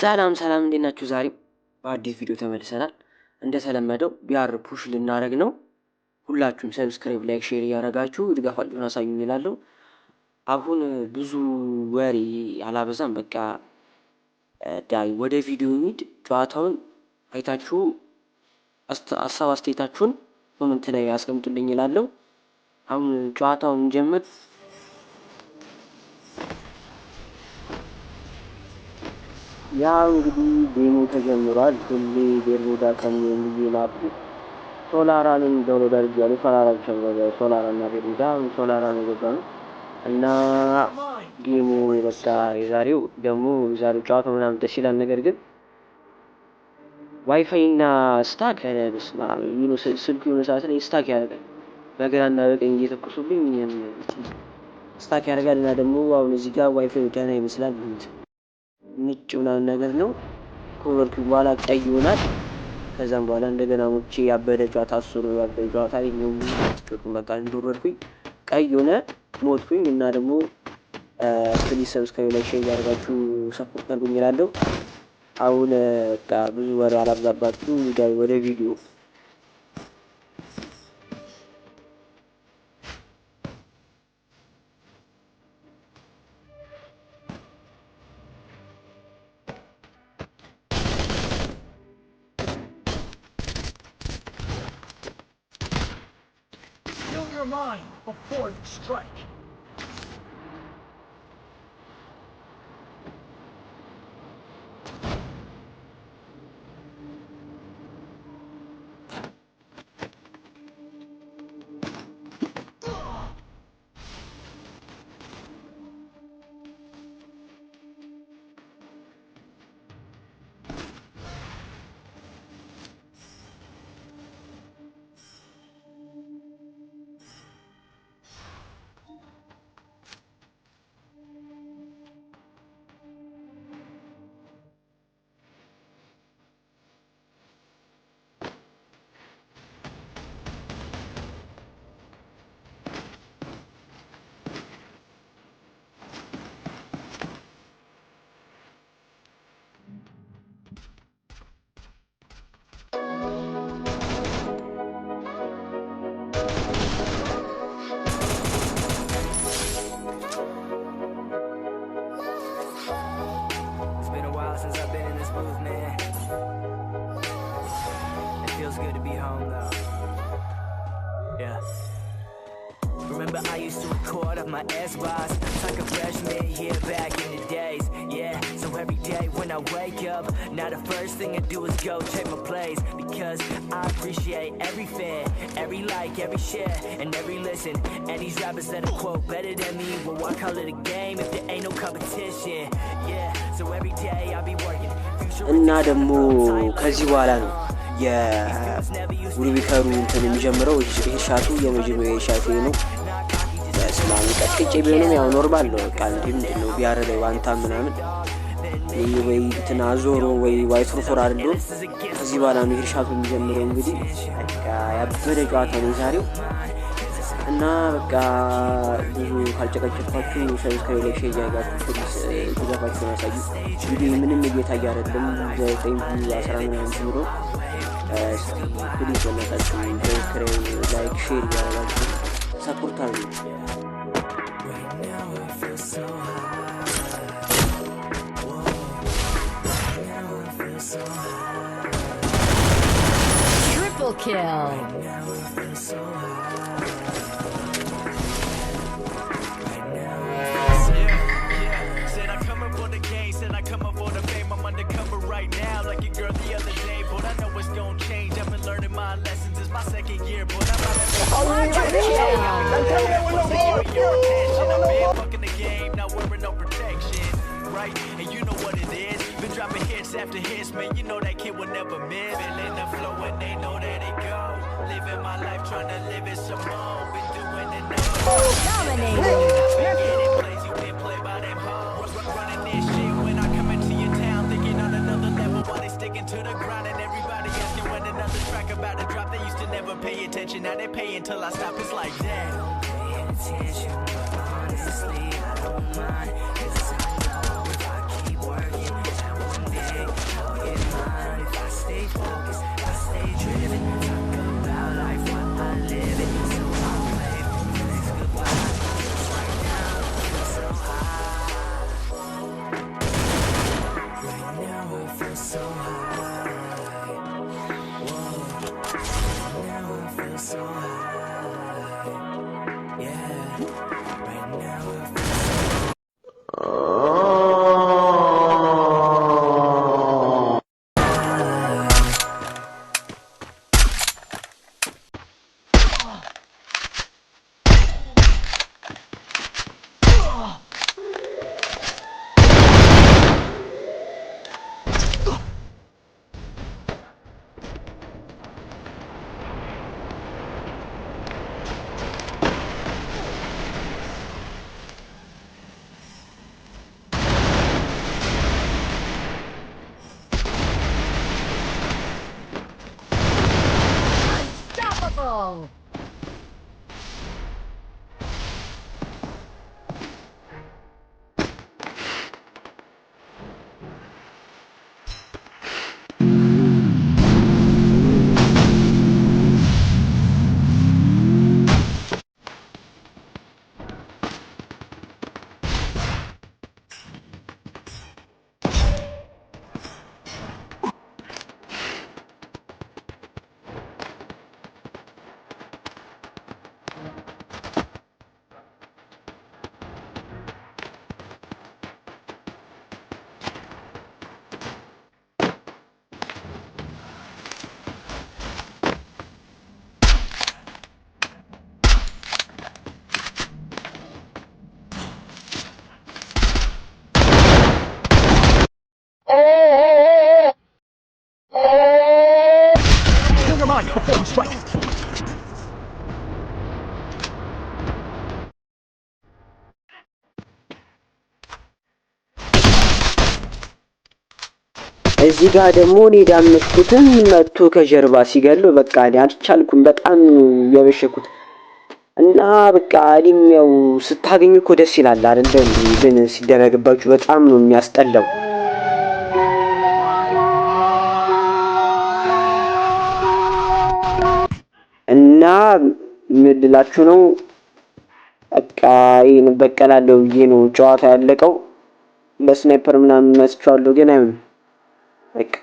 ሰላም ሰላም እንዴት ናችሁ? ዛሬ በአዲስ ቪዲዮ ተመልሰናል። እንደተለመደው ቢአር ፑሽ ልናደርግ ነው። ሁላችሁም ሰብስክራይብ፣ ላይክ፣ ሼር እያደረጋችሁ ድጋፋችሁን አሳዩኝ እላለሁ። አሁን ብዙ ወሬ አላበዛም። በቃ ዳይ ወደ ቪዲዮ እንሂድ። ጨዋታውን አይታችሁ ሀሳብ አስተያየታችሁን ኮሜንት ላይ አስቀምጡልኝ እላለሁ። አሁን ጨዋታውን እንጀምር። ያው እንግዲህ ጌሙ ተጀምሯል። ሁሌ ቤርሙዳ ከሚል ማፑ ሶላራንን ዳውንሎድ አድርጌያለሁ። ሶላራ እና ቤርሙዳ ሶላራ ነው የገባነው እና ጌሙ በቃ የዛሬው ጨዋታው ምናምን ደስ ይላል። ነገር ግን ዋይፋይ እና ስታክ ስልክ የሆነ ሰዓት ላይ ስታክ ያደርጋል። በግራና በቀኝ እየተኩሱብኝ ስታክ ያደርጋል። እና ደግሞ አሁን እዚህ ጋር ዋይፋይ ደህና ይመስላል። ነጭ ምናምን ነገር ነው። ከወርኩ በኋላ ቀይ ይሆናል። ከዛም በኋላ እንደገና ሞቼ ያበደ ጨዋታ ያበደ ጨዋታ ላይ ነው በቃ እንደወረድኩኝ ቀይ ሆነ ሞትኩኝ። እና ደግሞ ፕሊዝ ሰብስክራይብ ላይ ሼር ያደርጋችሁ ሰፖርት አድርጉኝ እላለሁ። አሁን በቃ ብዙ ወሬ አላብዛባችሁ፣ ወደ ቪዲዮ your mind before you strike. Since I've been in this booth, man. It feels good to be home, though. Yeah. Remember I used to record off my S-Box like a freshman, yeah, back in the days. Yeah, so every day when I wake up, now the first thing I do is go check my plays. Because I appreciate every fan, every like, every share, and every listen. And these rappers that are quote better than me, well, I call it a game if there ain't no competition. Yeah, so every day I be working. እና ደግሞ ከዚህ በኋላ ነው የውሪቢከሩ እንትን የሚጀምረው። ሻቱ የመጀመሪያ ሻቱ ነው። ስማሚ ቀጥቅጬ ቢሆንም ያው ኖርማል ነው። በቃ ምንድነው ቢያረ ላይ ዋንታ ምናምን ወይ እንትና ዞሮ ወይ ዋይት ፎር አይደለም። ከዚህ በኋላ ነው ሻቱ የሚጀምረው። እንግዲህ በቃ ያበደ ጨዋታ ነው ዛሬው። እና በቃ ብዙ ካልጨቀጨቅኳችሁ ሰብስክራይብ ላይ ሼር ያደርጋችሁ ድጋፋችሁን አሳዩ። እንግዲህ ምንም እየታየ አይደለም 9:10 ምናምን ጀምሮ ፕሊዝ በእናታችሁ ሰብስክራይብ ላይክ ሼር ያደርጋችሁ ሰፖርት አድርጉ። Triple kill. Right now, like your girl the other day, but I know it's gonna change. I've been learning my lessons. It's my second year, but I'm out I've been fucking the game, not wearing no protection, right? And you know what it is. Been dropping hits after hits, man. You know that kid will never miss. Feeling the flow and they know that it go. Living my life, trying to live it some more. Been doing it now. Dominating. To the ground and everybody asking when another track about to drop. They used to never pay attention, now they pay until I stop. It's like that. Pay attention, but honestly I don't mind. 'Cause I know if I keep working, that one day kill. Never mind. Strike. እዚህ ጋር ደግሞ እኔ ዳመጥኩትን መጥቶ ከጀርባ ሲገለው በቃ እኔ አልቻልኩም። በጣም ያበሸኩት እና በቃ እኔም ያው ስታገኙ እኮ ደስ ይላል አይደል እንዴ? ግን ሲደረግባችሁ በጣም ነው የሚያስጠላው። እና ምን ልላችሁ ነው በቃ ይሄን በቀላለሁ ብዬ ነው ጨዋታ ያለቀው። በስናይፐር ምናምን መስጫዋለሁ ግን አይሆንም በቃ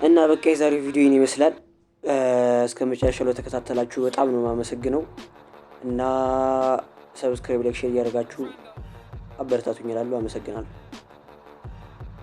እና በቃ የዛሬው ቪዲዮ ይህን ይመስላል። እስከመጨረሻው ለተከታተላችሁ በጣም ነው የማመሰግነው። እና ሰብስክራይብ፣ ላይክ፣ ሼር እያደረጋችሁ አበረታቱኝ እላለሁ። አመሰግናለሁ።